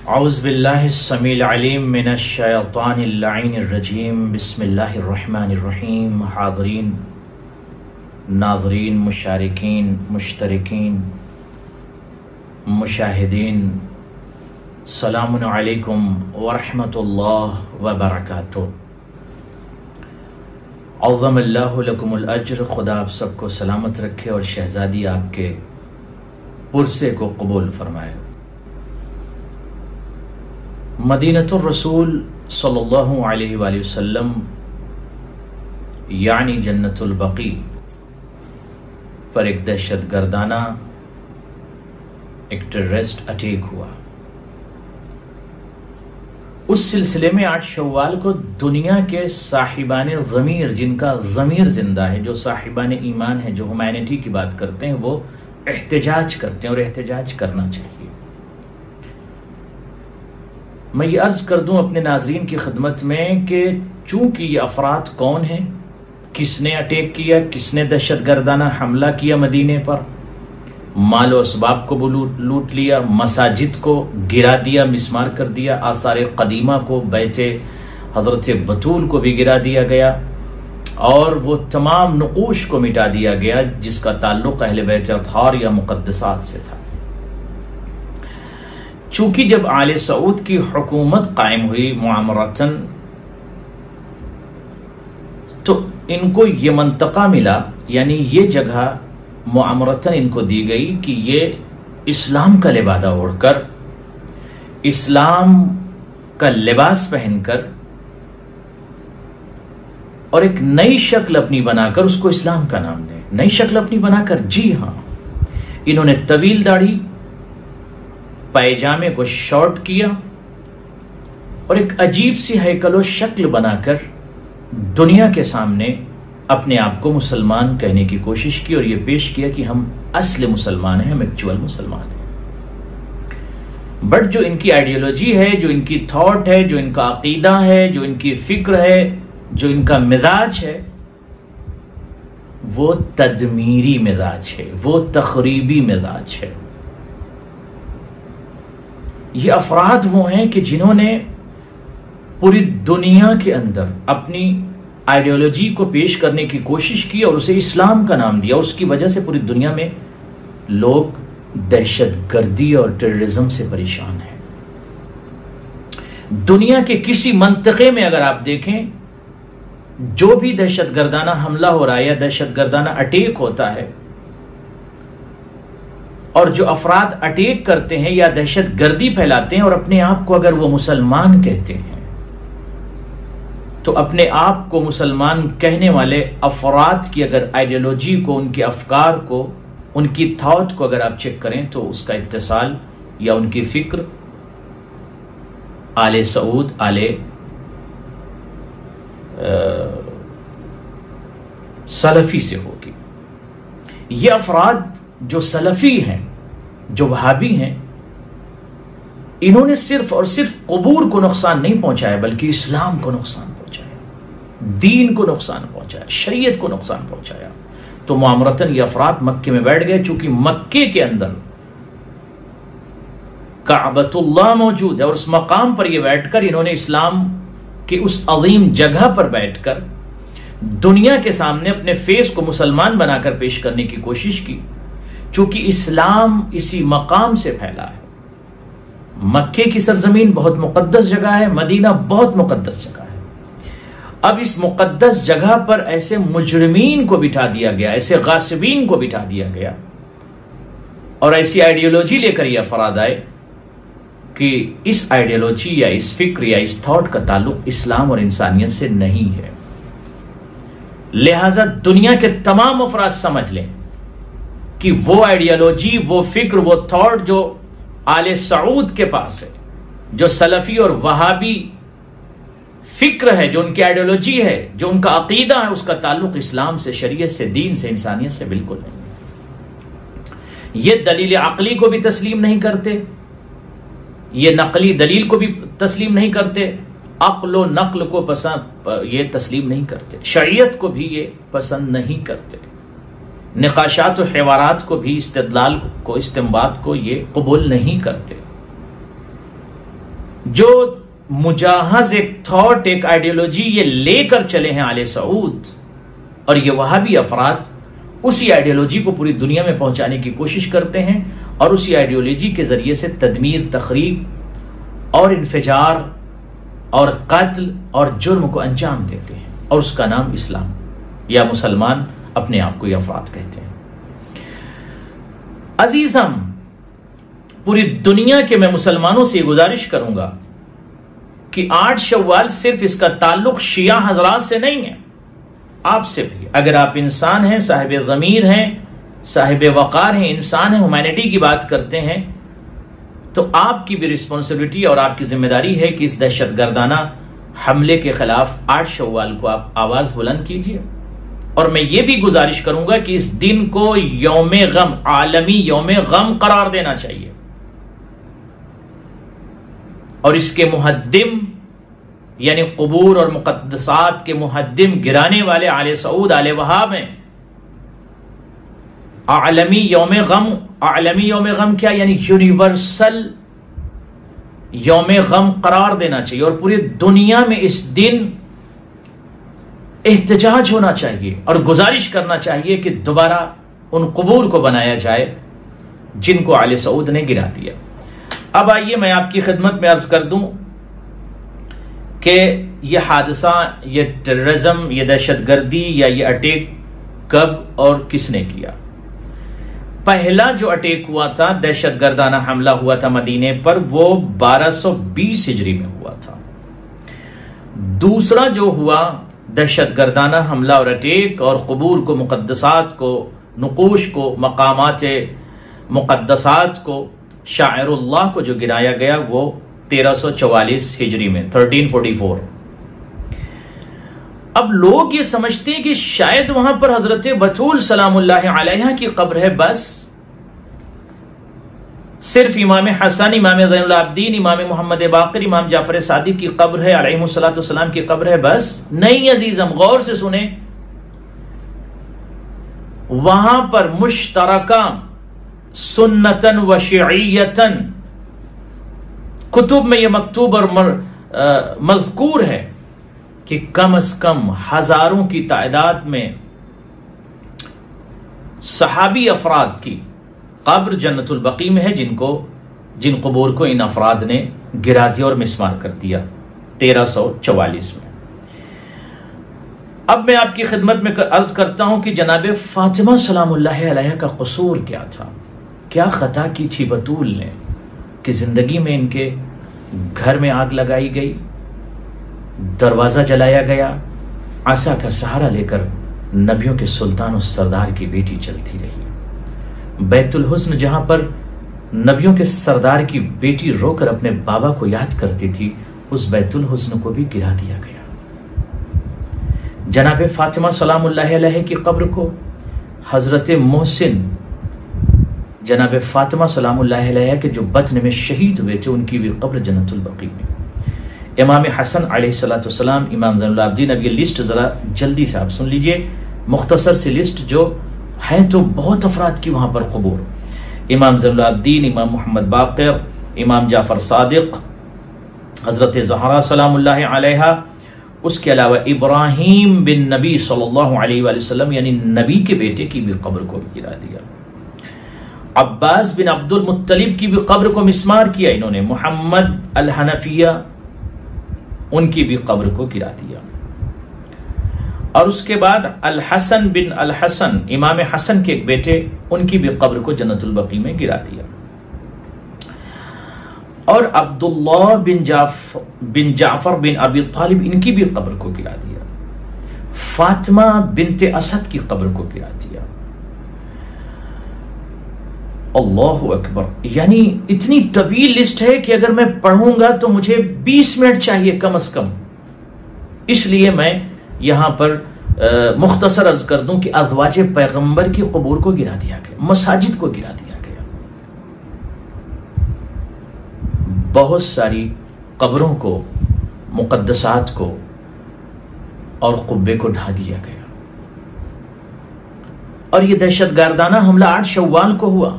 औज़ु बिल्लाहि स्समीइल अलीम मिनश शैतानिर लाइनिर रजीम। बिस्मिल्लाहिर रहमानिर रहीम। हाज़रीन, नाज़रीन, मुशारिकीन, मुश्तरिकीन, मुशाहिदीन, सलामुन अलैकुम व रहमतुल्लाहि व बरकातुहू। अज़्ज़मल्लाहु लकुमुल अज्र। खुदा आप सबको सलामत रखे और शहज़ादी आपके पुरसे को कबूल फरमाए। मदीनतुर रसूल सल्लल्लाहु अलैहि वसल्लम यानी जन्नतुल बकी पर एक दहशतगर्दाना एक टेररिस्ट अटैक हुआ। उस सिलसिले में 8 शव्वाल को दुनिया के साहिबाने ज़मीर, जिनका ज़मीर जिंदा है, जो साहिबाने ईमान है, जो ह्यूमैनिटी की बात करते हैं, वो एहतजाज करते हैं और एहतजाज करना चाहिए। मैं ये अर्ज कर दूं अपने नाज़रीन की खिदमत में कि चूंकि ये अफराद कौन हैं, किसने अटैक किया, किसने दहशतगर्दाना हमला किया मदीने पर, माल और असबाब को लूट लिया, मसाजिद को गिरा दिया, मिसमार कर दिया, आसार कदीमा को, बैते हजरत बतूल को भी गिरा दिया गया और वो तमाम नुकूश को मिटा दिया गया जिसका ताल्लुक अहले बैत अतहार या मुक़द्दसात से था। चूंकि जब आले सऊद की हुकूमत कायम हुई मुआमरतन, तो इनको ये मंतका मिला, यानी ये जगह मुआमरतन इनको दी गई कि ये इस्लाम का लिबादा ओढ़कर, इस्लाम का लिबास पहनकर और एक नई शक्ल अपनी बनाकर उसको इस्लाम का नाम दें। नई शक्ल अपनी बनाकर, जी हां, इन्होंने तवील दाढ़ी, पैजामे को शॉर्ट किया और एक अजीब सी हैकलो शक्ल बनाकर दुनिया के सामने अपने आप को मुसलमान कहने की कोशिश की और यह पेश किया कि हम असली मुसलमान हैं, हम एक्चुअल मुसलमान हैं। बट जो इनकी आइडियोलॉजी है, जो इनकी थॉट है, जो इनका अकीदा है, जो इनकी फिक्र है, जो इनका मिजाज है, वो तदमीरी मिजाज है, वो तखरीबी मिजाज है। ये अफराद वो हैं कि जिन्होंने पूरी दुनिया के अंदर अपनी आइडियोलॉजी को पेश करने की कोशिश की और उसे इस्लाम का नाम दिया। उसकी वजह से पूरी दुनिया में लोग दहशतगर्दी और टेररिज्म से परेशान हैं। दुनिया के किसी मंतके में अगर आप देखें, जो भी दहशतगर्दाना हमला हो रहा है या दहशतगर्दाना अटैक होता है, और जो अफराद अटैक करते हैं या दहशतगर्दी फैलाते हैं और अपने आप को अगर वो मुसलमान कहते हैं, तो अपने आप को मुसलमान कहने वाले अफराद की अगर आइडियोलॉजी को, उनके अफकार को, उनकी थॉट को अगर आप चेक करें तो उसका इत्तिसाल या उनकी फिक्र आले सऊद, आले सलफी से होगी। ये अफराद जो सलफी हैं, जो वहाबी हैं, इन्होंने सिर्फ और सिर्फ कबूर को नुकसान नहीं पहुंचाया, बल्कि इस्लाम को नुकसान पहुंचाया, दीन को नुकसान पहुंचाया, शरीयत को नुकसान पहुंचाया। तो मुआमरतन ये अफराद मक्के में बैठ गए। चूंकि मक्के के अंदर काबतुल्लाह मौजूद है और उस मकाम पर ये बैठकर इन्होंने इस्लाम के उस अजीम जगह पर बैठकर दुनिया के सामने अपने फेस को मुसलमान बनाकर पेश करने की कोशिश की। चूंकि इस्लाम इसी मकाम से फैला है। मक्के की सरजमीन बहुत मुकद्दस जगह है, मदीना बहुत मुकद्दस जगह है। अब इस मुकद्दस जगह पर ऐसे मुजरिमीन को बिठा दिया गया, ऐसे गासिबीन को बिठा दिया गया और ऐसी आइडियोलॉजी लेकर यह अफराद आए कि इस आइडियोलॉजी या इस फिक्र या इस थॉट का ताल्लुक इस्लाम और इंसानियत से नहीं है। लिहाजा दुनिया के तमाम अफराद समझ लें कि वो आइडियोलॉजी, वो फिक्र, वो थॉट जो आले सऊद के पास है, जो सलफी और वहाबी फिक्र है, जो उनकी आइडियोलॉजी है, जो उनका अकीदा है, उसका ताल्लुक इस्लाम से, शरीयत से, दीन से, इंसानियत से बिल्कुल नहीं। ये दलील अक्ली को भी तस्लीम नहीं करते, ये नकली दलील को भी तस्लीम नहीं करते, अक्ल व नक्ल को पसंद ये तस्लीम नहीं करते, शरीयत को भी ये पसंद नहीं करते, निकाशात और हिवारात को भी, इस्तिदलाल को, इस्तिंबात को ये कबूल नहीं करते। जो मुजाहज एक थॉट, एक आइडियोलॉजी ये लेकर चले हैं आले सऊद, और ये वहाबी अफराद उसी आइडियोलॉजी को पूरी दुनिया में पहुंचाने की कोशिश करते हैं और उसी आइडियोलॉजी के जरिए से तदमीर, तखरीब और इन्फिजार और कत्ल और जुर्म को अंजाम देते हैं, और उसका नाम इस्लाम या मुसलमान अपने आप को ये अफराद कहते हैं। अजीजम, पूरी दुनिया के मैं मुसलमानों से गुजारिश करूंगा कि 8 शव्वाल सिर्फ इसका ताल्लुक शिया हजरात से नहीं है, आपसे भी। अगर आप इंसान हैं, साहिब ज़मीर हैं, साहिब वक़ार हैं, इंसान हैं, ह्यूमैनिटी की बात करते हैं, तो आपकी भी रिस्पॉन्सिबिलिटी और आपकी जिम्मेदारी है कि इस दहशतगर्दाना हमले के खिलाफ 8 शव्वाल को आप आवाज बुलंद कीजिए। और मैं ये भी गुजारिश करूंगा कि इस दिन को यौमे गम, आलमी यौमे गम करार देना चाहिए, और इसके मुहद्दिम यानी कुबूर और मुक़द्दसात के मुहद्दिम गिराने वाले आले सऊद, आले वहाब हैं। आलमी यौमे गम, आलमी यौमे गम क्या, यानी यूनिवर्सल यौमे गम करार देना चाहिए, और पूरी दुनिया में इस दिन एहतजाज होना चाहिए और गुजारिश करना चाहिए कि दोबारा उन कुबूर को बनाया जाए जिनको आले सऊद ने गिरा दिया। अब आइए मैं आपकी खिदमत में अर्ज कर दूं कि यह हादसा, यह टेररिज्म, यह दहशतगर्दी या यह अटैक कब और किसने किया। पहला जो अटैक हुआ था, दहशतगर्दाना हमला हुआ था मदीने पर, वो 1220 हिजरी में हुआ था। दूसरा जो हुआ दहशतगर्दाना हमला और अटैक और कुबूर को, मुक़द्दसात को, नुकूश को, मकामात मुक़द्दसात को, शायरुल्लाह को जो गिराया गया, वो 1344 हिजरी में, 1344। अब लोग ये समझते हैं कि शायद वहां पर हजरत बतूल सलामुल्लाह अलैहा की कब्र है, बस सिर्फ इमाम हसन, इमाम ज़ैनुल आबिदीन, इमाम मोहम्मद बाक़िर, इमाम जाफर सादिक की कब्र है, अलैहिस्सलातु वस्सलाम की कब्र है, बस नहीं अजीजम, गौर से सुने। वहां पर मुश्तरका सुन्नतन व शियतन कुतुब में यह मकतूब और मज़कूर है कि कम से कम हजारों की तादाद में सहाबी अफराद की कब्र जन्नतुल बकी में है, जिन कबूर को इन अफराद ने गिरा दिया और मिसमार कर दिया 1344 में। अब मैं आपकी खिदमत में अर्ज करता हूं कि जनाब फातिमा सलामुल्लाह अलैहा का कसूर क्या था, क्या खता की थी बतूल ने कि जिंदगी में इनके घर में आग लगाई गई, दरवाजा जलाया गया, आसा का सहारा लेकर नबियों के सुल्तान और सरदार की बेटी चलती रही। बैतुल हुस्न, जहां पर नबियों के सरदार की बेटी रोकर अपने बाबा को याद करती थी, उस बैतुल हुस्न को भी गिरा दिया गया। जनाब फातिमा सलामुल्लाह अलैहा की कब्र को हजरत मोहसिन, जनाब फातिमा सलामुल्लाह अलैहा के जो बतन में शहीद हुए थे, उनकी भी कब्र जन्नतुल बकी में। इमाम हसन अलैहिस्सलातु वस्सलाम, इमाम ज़ैनुल आबिदीन। अब ये लिस्ट जरा जल्दी से आप सुन लीजिए, मुख्तसर सी लिस्ट जो है, तो बहुत अफराद की वहां पर कबूर। इमाम ज़ैनुल आबिदीन, इमाम मोहम्मद बाक़िर, इमाम जाफर सादिक, हजरत ज़हरा सलामुल्लाह अलैहा, उसके अलावा इब्राहीम बिन नबी सल्लल्लाहु अलैहि वसल्लम यानी नबी के बेटे की भी कब्र को भी गिरा दिया। अब्बास बिन अब्दुल मुत्तलिब की भी कब्र को मिसमार किया इन्होंने। मोहम्मद अल हनफिया, उनकी भी कब्र को गिरा दिया। और उसके बाद अल हसन बिन अल हसन, इमाम हसन के एक बेटे, उनकी भी कब्र को जन्नतुल बकी में गिरा दिया। और अब्दुल्लाह बिन जाफर बिन अबी तालिब, इनकी भी कब्र को गिरा दिया। फातिमा बिनते असद की कब्र को गिरा दिया। अल्लाहु अकबर। यानी इतनी तवील लिस्ट है कि अगर मैं पढ़ूंगा तो मुझे 20 मिनट चाहिए कम से कम। इसलिए मैं यहां पर मुख्तसर अर्ज कर दूं कि अज़वाज पैगंबर की कबूर को गिरा दिया गया, मसाजिद को गिरा दिया गया, बहुत सारी कब्रों को, मुक़द्दसात को और कुब्बे को ढा दिया गया। और यह दहशतगर्दाना हमला 8 शव्वाल को हुआ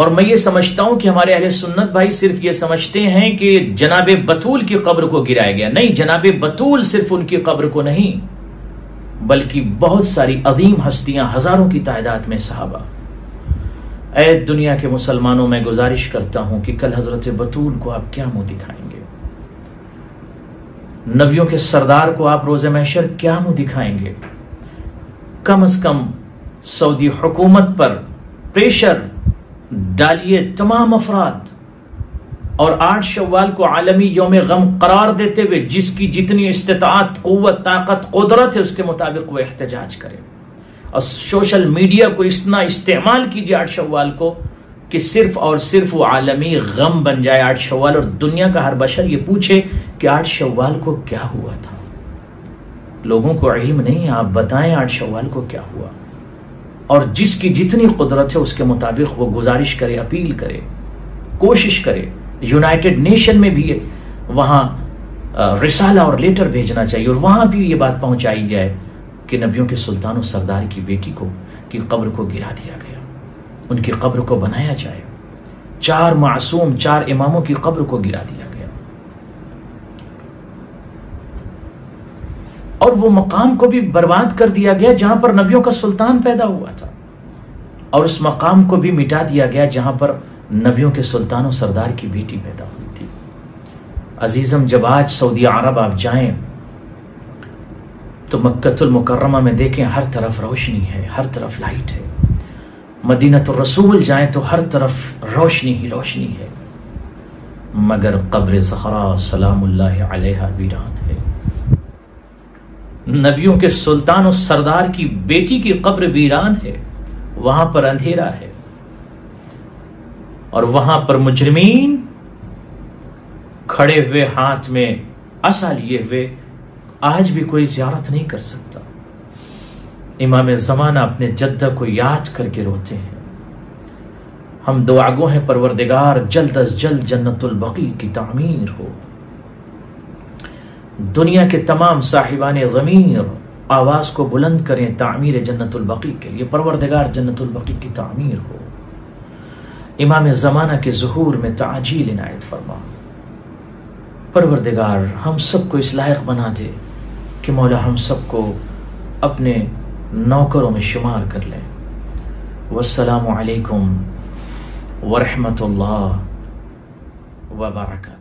और मैं ये समझता हूं कि हमारे अहले सुन्नत भाई सिर्फ ये समझते हैं कि जनाबे बतूल की कब्र को गिराया गया। नहीं, जनाबे बतूल सिर्फ उनकी कब्र को नहीं, बल्कि बहुत सारी अजीम हस्तियां, हजारों की तादाद में सहाबा। ऐ दुनिया के मुसलमानों, मैं गुजारिश करता हूं कि कल हजरत बतूल को आप क्या मुंह दिखाएंगे? नबियों के सरदार को आप रोज़े महशर क्या मुंह दिखाएंगे? कम से कम सऊदी हुकूमत पर प्रेशर डालिए तमाम अफराद, और 8 शव्वाल को आलमी यौम गम करार देते हुए जिसकी जितनी इस्तिताअत, क़ुव्वत, ताकत, कुदरत है उसके मुताबिक वो एहतजाज करे। और सोशल मीडिया को इतना इस्तेमाल कीजिए 8 शव्वाल को कि सिर्फ और सिर्फ वो आलमी गम बन जाए 8 शव्वाल, और दुनिया का हर बशर ये पूछे कि 8 शव्वाल को क्या हुआ था। लोगों को इल्म नहीं है, आप बताएं 8 शव्वाल को क्या हुआ। और जिसकी जितनी कुदरत है उसके मुताबिक वो गुजारिश करे, अपील करे, कोशिश करे। यूनाइटेड नेशन में भी वहां रिसाला और लेटर भेजना चाहिए, और वहां भी ये बात पहुंचाई जाए कि नबियों के सुल्तान और सरदार की बेटी को की कब्र को गिरा दिया गया, उनकी कब्र को बनाया जाए। 4 मासूम, 4 इमामों की कब्र को गिरा दिया गया, और वो मकाम को भी बर्बाद कर दिया गया जहां पर नबियों का सुल्तान पैदा हुआ था, और उस मकाम को भी मिटा दिया गया जहां पर नबियों के सुल्तान और सरदार की बेटी पैदा हुई थी। अजीजम, जब आज सऊदी अरब आप जाएं तो मक्कतुल मुकर्रमा में देखें, हर तरफ रोशनी है, हर तरफ लाइट है। मदीनतुर रसूल जाएं तो हर तरफ रोशनी ही रोशनी है, मगर कब्र ज़हरा सलामुल्लाहि अलैहा वीरान है। नबियों के सुल्तान और सरदार की बेटी की कब्र वीरान है, वहां पर अंधेरा है, और वहां पर मुजरिमीन खड़े हुए हाथ में असा लिए हुए आज भी कोई ज़ियारत नहीं कर सकता। इमाम ज़माना अपने जद्दा को याद करके रोते हैं। हम दुआगो हैं, परवरदिगार जल्द अज जल्द जन्नतुल बकी की तामीर हो। दुनिया के तमाम साहिबाने ज़मीर आवाज को बुलंद करें तामीर जन्नतुल बकी के लिए, परवरदिगार जन्नतुल बकी की तामीर हो। इमाम ज़माना के ज़ुहूर में ताजील इनायत फरमा। परवरदिगार हम सबको इस लायक बना दे कि मौला हम सबको अपने नौकरों में शुमार कर लें। वस्सलामु अलैकुम व रहमतुल्लाह व बरकातहू।